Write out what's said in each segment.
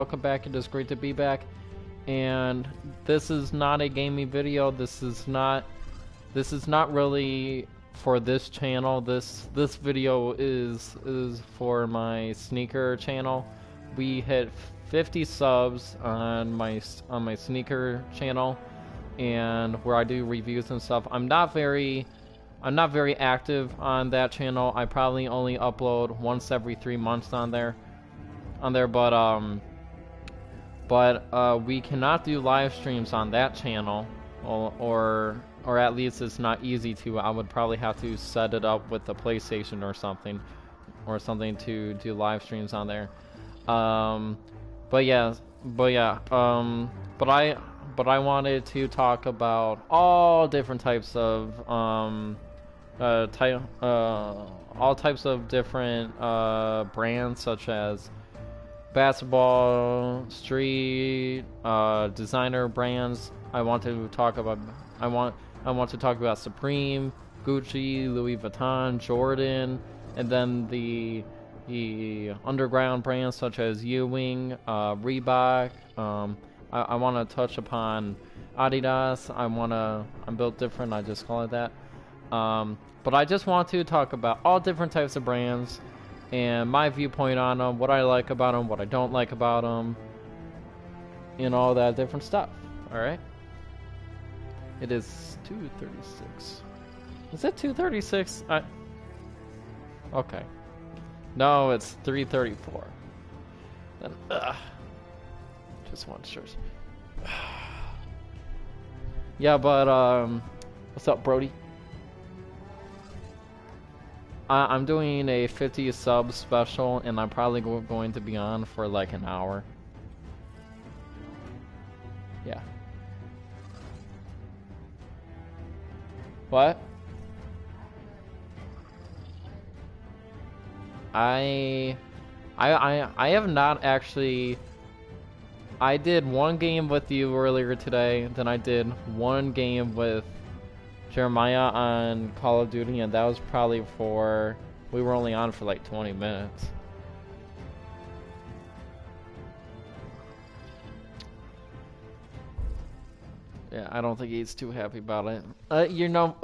Welcome back. It is great to be back. And this is not a gaming video. This is not really for this channel. This video is for my sneaker channel. We hit 50 subs on my sneaker channel, and where I do reviews and stuff. I'm not very active on that channel. I probably only upload once every 3 months on there, but we cannot do live streams on that channel, or at least it's not easy to. I would probably have to set it up with the PlayStation or something to do live streams on there. But I wanted to talk about all different types of all types of different brands, such as basketball, street, designer brands. I want to talk about Supreme, Gucci, Louis Vuitton, Jordan, and then the underground brands such as Ewing, Reebok. I want to touch upon Adidas. I'm built different. I just call it that. But I just want to talk about all different types of brands and my viewpoint on them, what I like about them, what I don't like about them, and all that different stuff. Alright? It is 2:36. Is it 2:36? Okay. No, it's 3:34. Then, just one shirt. Yeah, but, what's up, Brody? I'm doing a 50 sub special, and I'm probably going to be on for like an hour. Yeah. What? I have not actually. I did one game with you earlier today, then I did one game with Jeremiah on Call of Duty, and that was probably we were only on for like 20 minutes. Yeah, I don't think he's too happy about it. You know,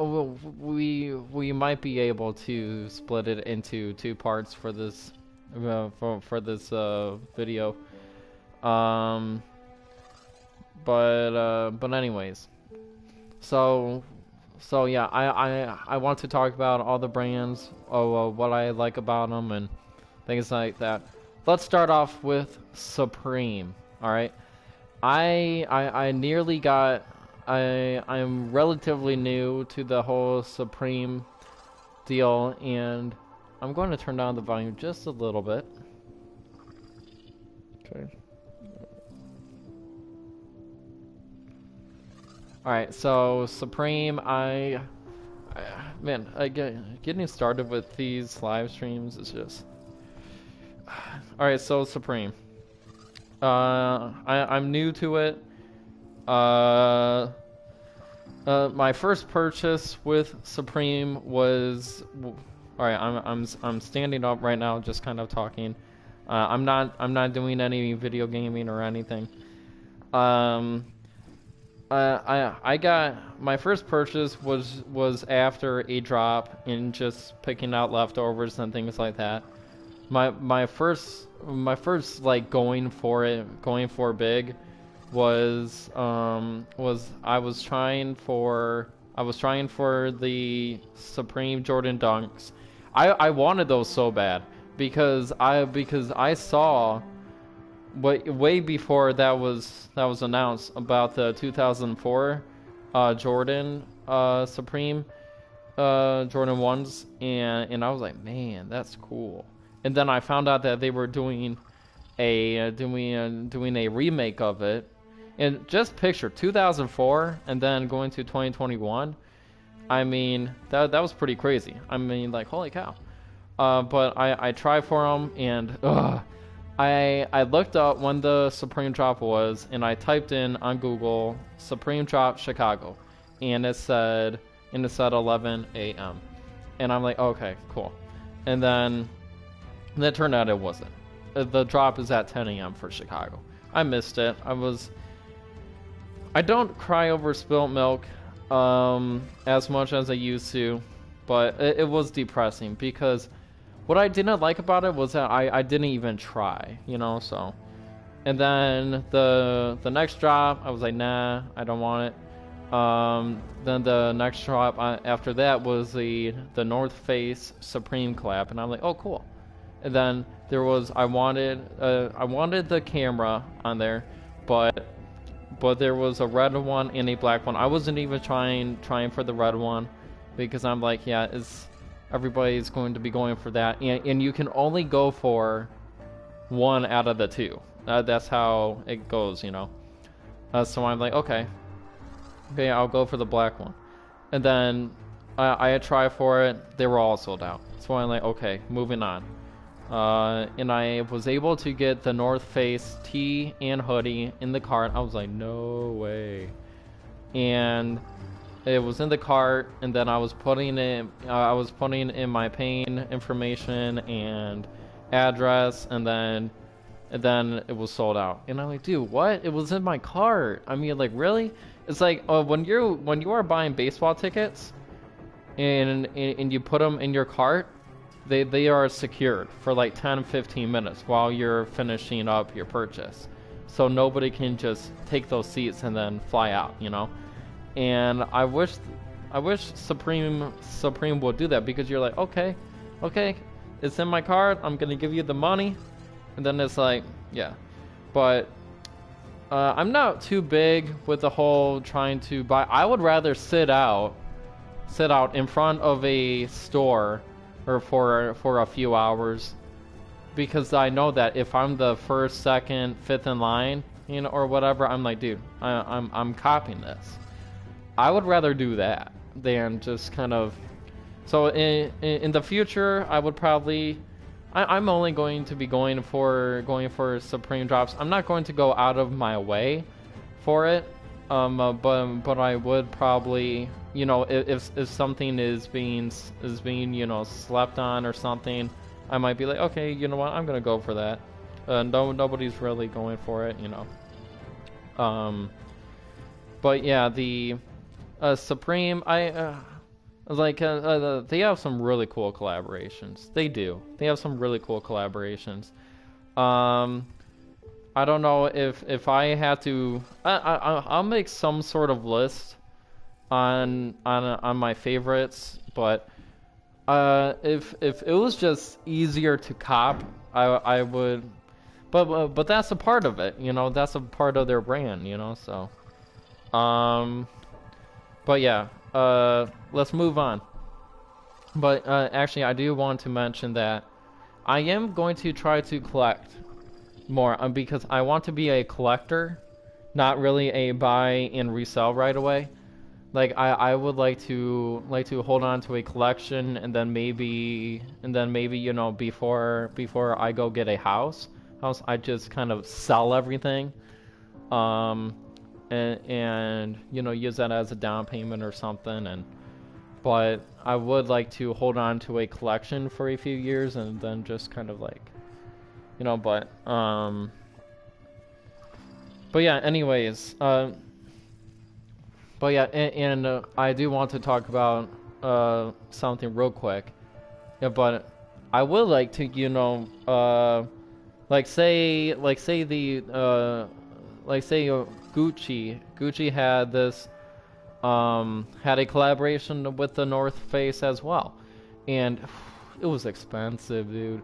we might be able to split it into 2 parts for this for this video. But anyways, so yeah, I want to talk about all the brands, what I like about them, and things like that. Let's start off with Supreme. All right, I nearly got. I'm relatively new to the whole Supreme deal, and I'm going to turn down the volume just a little bit. Okay. Alright, so Supreme, man, getting started with these live streams is just... Alright, so Supreme. I'm new to it. My first purchase with Supreme was... Alright, I'm standing up right now, just kind of talking. I'm not doing any video gaming or anything. I got my first purchase was after a drop and just picking out leftovers and things like that. My first like going for big was I was trying for the Supreme Jordan Dunks. I wanted those so bad because I saw way before that was announced about the 2004 Jordan Supreme Jordan 1s, and I was like, man, that's cool. And then I found out that they were doing a remake of it, and just picture 2004 and then going to 2021. I mean, that was pretty crazy. I mean, like, holy cow. But I tried for them, and I looked up when the Supreme drop was, and I typed in on Google Supreme drop Chicago, and it said 11 a.m. and I'm like, okay, cool. And then it turned out it wasn't. The drop is at 10 a.m. for Chicago. I missed it. I don't cry over spilt milk as much as I used to, but it was depressing because what I didn't like about it was that I didn't even try, you know, so. And then the next drop, I was like, nah, I don't want it. Then the next drop after that was the North Face Supreme collab, and I'm like, oh, cool. And then there was I wanted the camera on there, but there was a red one and a black one. I wasn't even trying for the red one because I'm like, yeah, everybody's going to be going for that, and you can only go for one out of the two. That's how it goes, you know. So I'm like, okay, I'll go for the black one. And then I had tried for it. They were all sold out. So I'm like, okay, moving on. And I was able to get the North Face tee and hoodie in the cart. I was like, no way. And it was in the cart, and then I was putting in my pain information and address, and then it was sold out. And I'm like, dude, what? It was in my cart. I mean, like, really? It's like when you are buying baseball tickets and you put them in your cart, they are secured for like 10-15 minutes while you're finishing up your purchase, so nobody can just take those seats and then fly out, you know. And I wish Supreme would do that, because you're like, okay, it's in my cart, I'm gonna give you the money, and then it's like, yeah. But I'm not too big with the whole trying to buy. I would rather sit out in front of a store or for a few hours, because I know that if I'm the first, second, fifth in line, you know, or whatever, I'm like, dude, I'm copying this. I would rather do that than just kind of. So in the future, I would probably. I'm only going to be going for Supreme drops. I'm not going to go out of my way for it. But I would probably, you know, if something is being you know, slept on or something, I might be like, okay, you know what, I'm gonna go for that. Nobody's really going for it, you know. But yeah, the Supreme, they have some really cool collaborations. They do. They have some really cool collaborations. I don't know if I had to. I'll make some sort of list on my favorites, but if it was just easier to cop, I would. But that's a part of it, you know. That's a part of their brand, you know. So, but yeah, let's move on. But actually, I do want to mention that I am going to try to collect more, because I want to be a collector, not really a buy and resell right away. Like I would like to hold on to a collection, and then maybe you know, before I go get a house, I just kind of sell everything, and you know, use that as a down payment or something. But I would like to hold on to a collection for a few years, and then just kind of like, you know. But yeah, anyways, but yeah, and I do want to talk about something real quick. Yeah, but I would like to, you know, say Gucci had this had a collaboration with the North Face as well, and it was expensive, dude.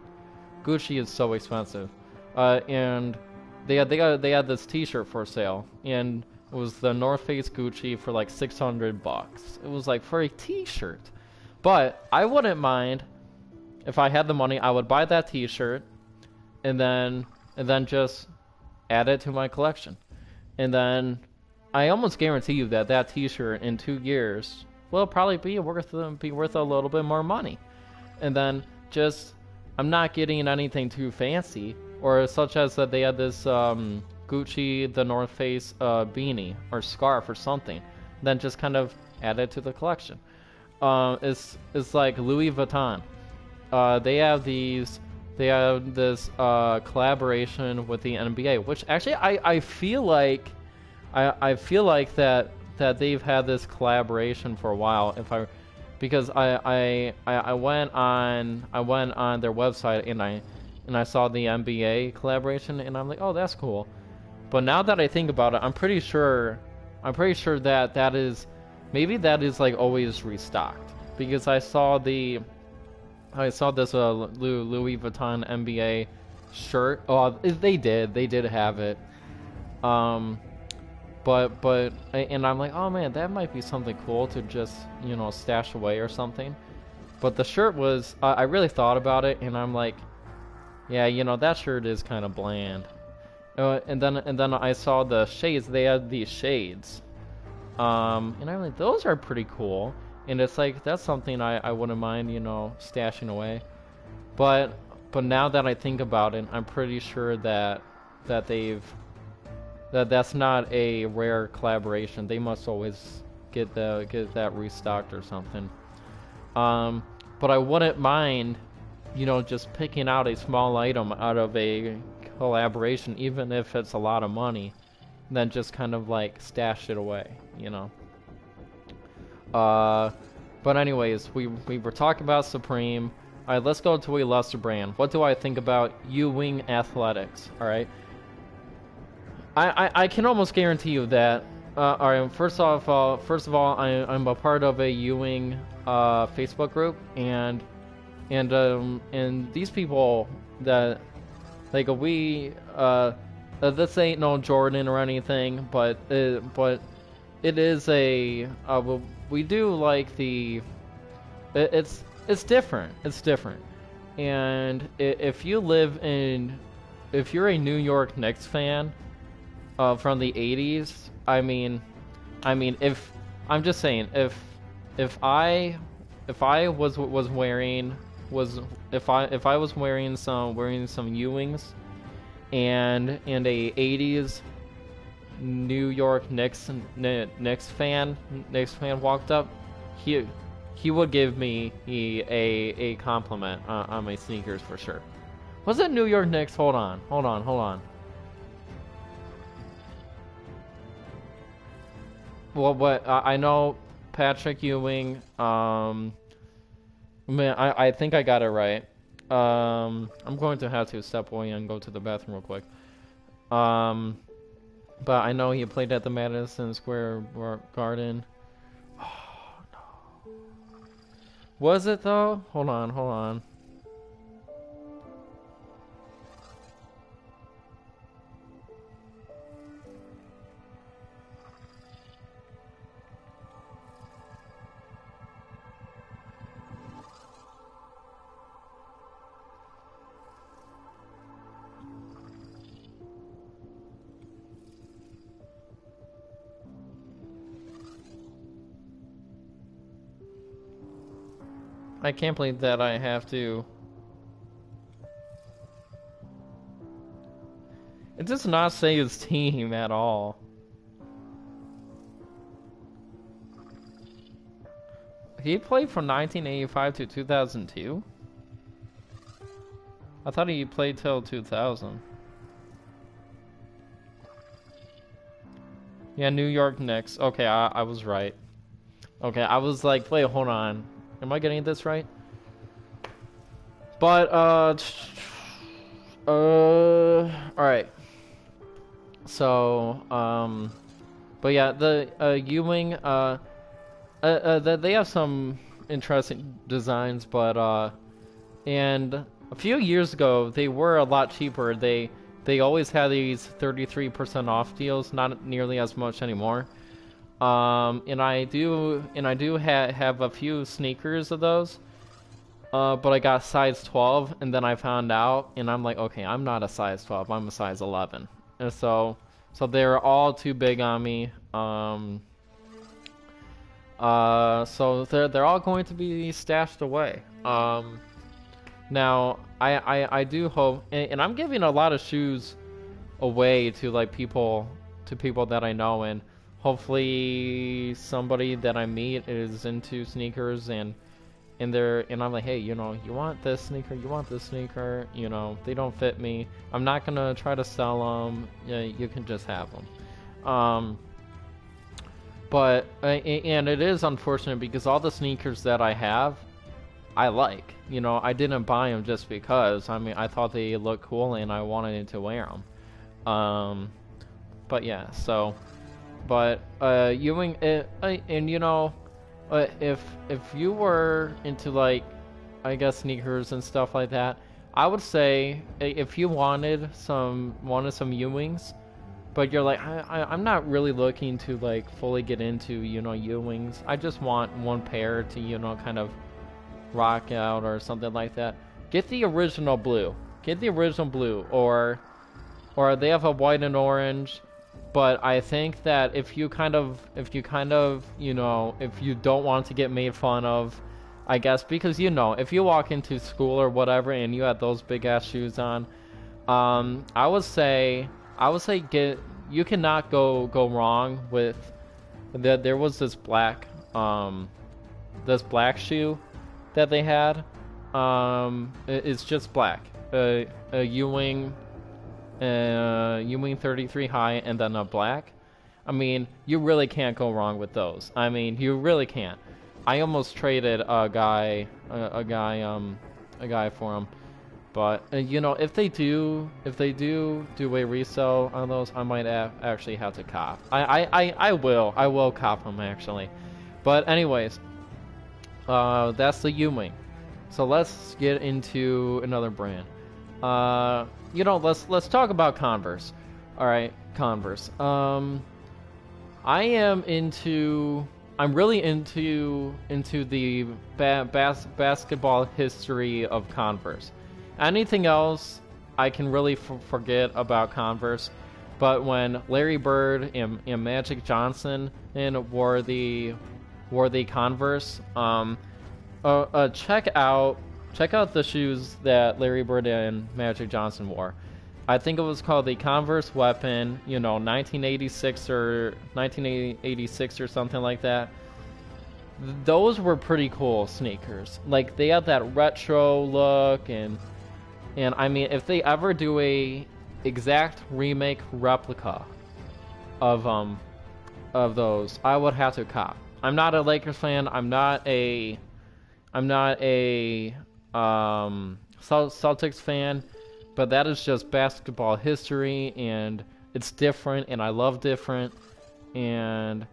Gucci is so expensive, and they had this T-shirt for sale, and it was the North Face Gucci for like $600. It was like for a T-shirt, but I wouldn't mind if I had the money. I would buy that T-shirt, and then just add it to my collection, and then I almost guarantee you that T-shirt in 2 years will probably be worth a little bit more money, and then just. I'm not getting anything too fancy, or such as that they had this Gucci, the North Face beanie or scarf or something, then just kind of add it to the collection. It's like Louis Vuitton. They have these they have this collaboration with the NBA, which actually I feel like I feel like that they've had this collaboration for a while. Because I went on their website and I saw the NBA collaboration and I'm like, oh, that's cool. But now that I think about it, I'm pretty sure that maybe that is like always restocked, because I saw this Louis Vuitton NBA shirt. Oh, they did have it. And I'm like, oh man, that might be something cool to just, you know, stash away or something. But the shirt was, I really thought about it, and I'm like, yeah, you know, that shirt is kind of bland. And then I saw the shades. They had these shades, and I'm like, those are pretty cool. And it's like, that's something I wouldn't mind, you know, stashing away. But now that I think about it, I'm pretty sure that that's not a rare collaboration. They must always get that restocked or something. But I wouldn't mind, you know, just picking out a small item out of a collaboration, even if it's a lot of money, and then just kind of like stash it away, you know. But anyways, we were talking about Supreme. All right, let's go to a lesser brand. What do I think about Ewing Athletics? All right. I can almost guarantee you that. All right. First of all, I'm a part of a Ewing Facebook group, and these people that, like, this ain't no Jordan or anything, but it is a we do like the it's different. It's different. And if you're a New York Knicks fan from the 80s, I mean, if I'm just saying, if I was wearing some Ewings and a 80s New York Knicks fan walked up, he would give me a compliment on my sneakers for sure. Was it New York Knicks? Hold on. Well, but I know Patrick Ewing. Man, I think I got it right. I'm going to have to step away and go to the bathroom real quick. But I know he played at the Madison Square Garden. Oh no. Was it though? Hold on. I can't believe that I have to. It does not say his team at all. He played from 1985 to 2002? I thought he played till 2000. Yeah, New York Knicks. Okay, I was right. Okay, I was like, wait, hold on. Am I getting this right? But, alright. So, but yeah, the Ewing, they have some interesting designs, but, and a few years ago, they were a lot cheaper. They always had these 33% off deals, not nearly as much anymore. And I do have a few sneakers of those, but I got size 12, and then I found out, and I'm like, okay, I'm not a size 12, I'm a size 11, and so they're all too big on me. So they're all going to be stashed away. Now I do hope, and I'm giving a lot of shoes away to like people that I know, and hopefully somebody that I meet is into sneakers, and and I'm like, hey, you know, you want this sneaker, you want this sneaker, you know, they don't fit me. I'm not gonna try to sell them. Yeah, you can just have them. But and it is unfortunate because all the sneakers that I have, I like. You know, I didn't buy them just because. I mean, I thought they looked cool and I wanted to wear them. But yeah, so, but Ewing, and you know, if you were into like, I guess sneakers and stuff like that, I would say if you wanted some Ewings, but you're like, I'm not really looking to like fully get into, you know, Ewings. I just want one pair to, you know, kind of rock out or something like that. Get the original blue. Get the original blue, or they have a white and orange. But I think that if you kind of, you know, if you don't want to get made fun of, I guess, because, you know, if you walk into school or whatever and you have those big ass shoes on, I would say you cannot go wrong with that. There was this black shoe that they had. It's just black. A Ewing 33 high and then a black. I mean, you really can't go wrong with those. I mean, you really can't. I almost traded a guy for him, but you know, if they do a resale on those, I might actually have to cop. I will cop them actually. But anyways, that's the Ewing. So let's get into another brand. You know, let's talk about Converse. All right, Converse. I'm really into the basketball history of Converse. Anything else, I can really forget about Converse. But when Larry Bird and Magic Johnson wore the Converse, check out the shoes that Larry Bird and Magic Johnson wore. I think it was called the Converse Weapon, you know, 1986 or something like that. Those were pretty cool sneakers. Like, they had that retro look, and I mean, if they ever do a exact remake replica of those, I would have to cop. I'm not a Lakers fan. I'm not a Celtics fan, but that is just basketball history, and it's different, and I love different. And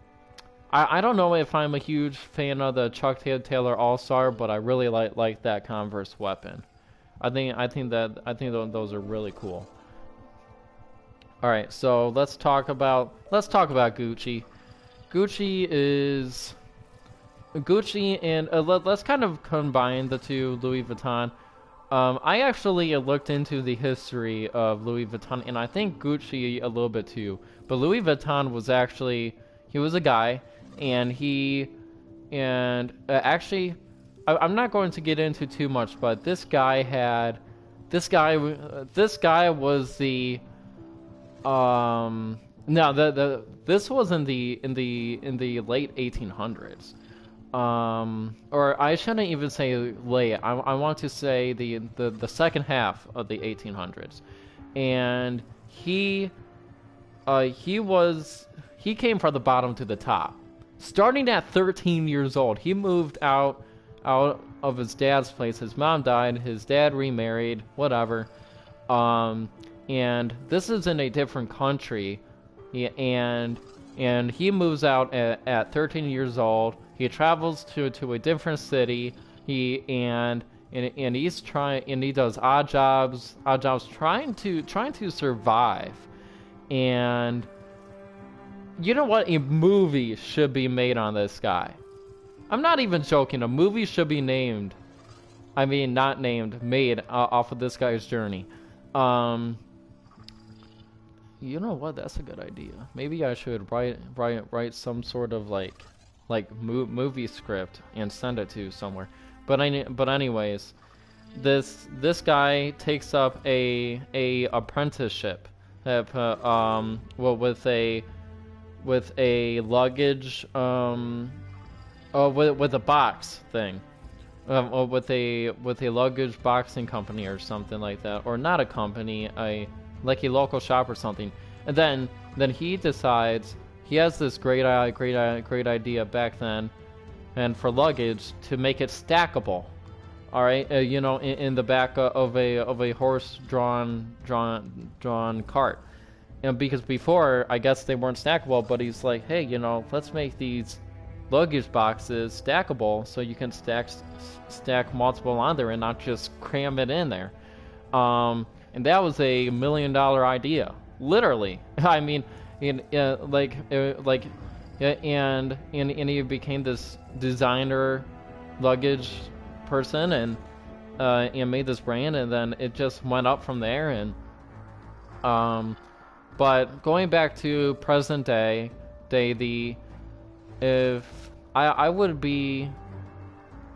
I don't know if I'm a huge fan of the Chuck Taylor All-Star, but I really like that Converse Weapon. I think those are really cool. All right, so let's talk about Gucci. Gucci and let's kind of combine the two, Louis Vuitton. I actually looked into the history of Louis Vuitton, and I think Gucci a little bit too. But Louis Vuitton was actually, he was a guy, and actually, I'm not going to get into too much, but this guy was the no, this was in the late 1800s. Or I shouldn't even say late. I want to say the second half of the 1800s, and he came from the bottom to the top. Starting at 13 years old, he moved out of his dad's place. His mom died. His dad remarried. Whatever. And this is in a different country, and he moves out at 13 years old. He travels to a different city. He does odd jobs trying to survive. And you know what? A movie should be made on this guy. I'm not even joking. A movie should be named. I mean, not named, made off of this guy's journey. You know what? That's a good idea. Maybe I should write some sort of like movie script and send it to somewhere. But anyways, this guy takes up a apprenticeship with a luggage with a box thing. with a luggage boxing company or something like that, or not a company, like a local shop or something. And then he decides he has this great idea back then, and for luggage to make it stackable. All right, you know, in the back of a horse-drawn cart. And because before, I guess they weren't stackable, but he's like, hey, you know, let's make these luggage boxes stackable so you can stack multiple on there and not just cram it in there. And that was a $1 million idea, literally. I mean, and he became this designer luggage person, and made this brand, and then it just went up from there. And but going back to present day, if I would be,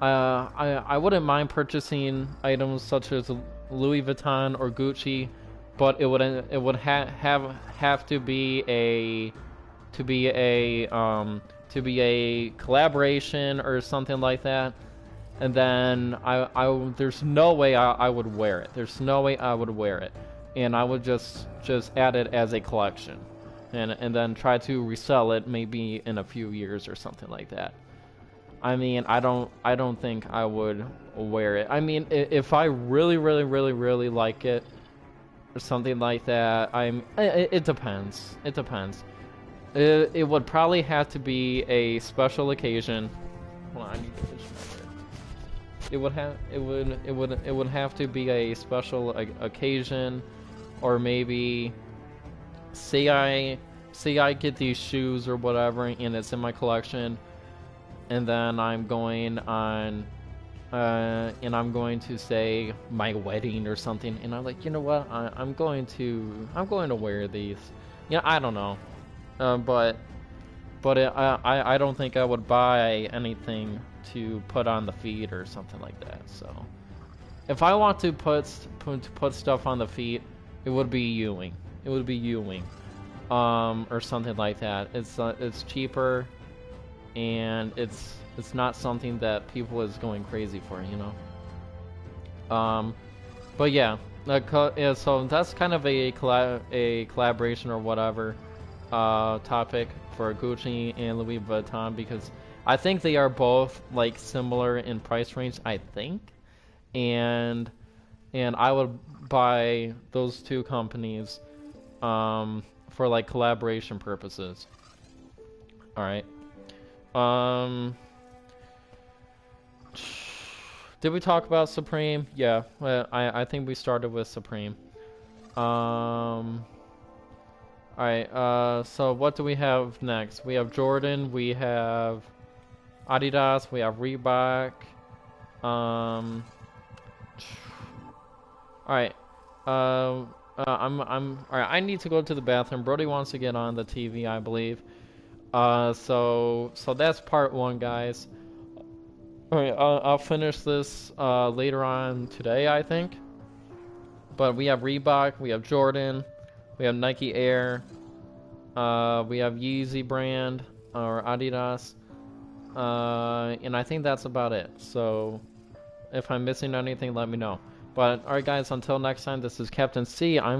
I wouldn't mind purchasing items such as Louis Vuitton or Gucci, but it would have to be a collaboration or something like that. And then there's no way I would wear it. There's no way I would wear it, and I would just add it as a collection, and then try to resell it maybe in a few years or something like that. I mean, I don't think I would wear it. I mean, if I really like it or something like that, it depends. It depends. It would probably have to be a special occasion. Hold on, I need to finish my word. It would have to be a special occasion, or maybe say I get these shoes or whatever, and it's in my collection, and then I'm going on, and I'm going to say my wedding or something, and I'm like, you know what, I'm going to wear these. Yeah, I don't know, but I don't think I would buy anything to put on the feet or something like that. So if I want to put stuff on the feet, it would be Ewing. It would be Ewing, or something like that. It's cheaper, and it's not something that people is going crazy for, you know. But yeah, yeah, so that's kind of a collaboration or whatever topic for Gucci and Louis Vuitton, because I think they are both like similar in price range, I think, and I would buy those two companies for like collaboration purposes. All right. Did we talk about Supreme? Yeah, I think we started with Supreme. Alright, so what do we have next? We have Jordan, we have Adidas, we have Reebok. Alright. Alright, I need to go to the bathroom. Brody wants to get on the TV, I believe. So that's part one, guys. Alright, I'll finish this later on today, I think. But we have Reebok, we have Jordan, we have Nike Air, we have Yeezy brand, or Adidas, and I think that's about it. So if I'm missing anything, let me know. But alright guys, until next time, this is Captain C. I'm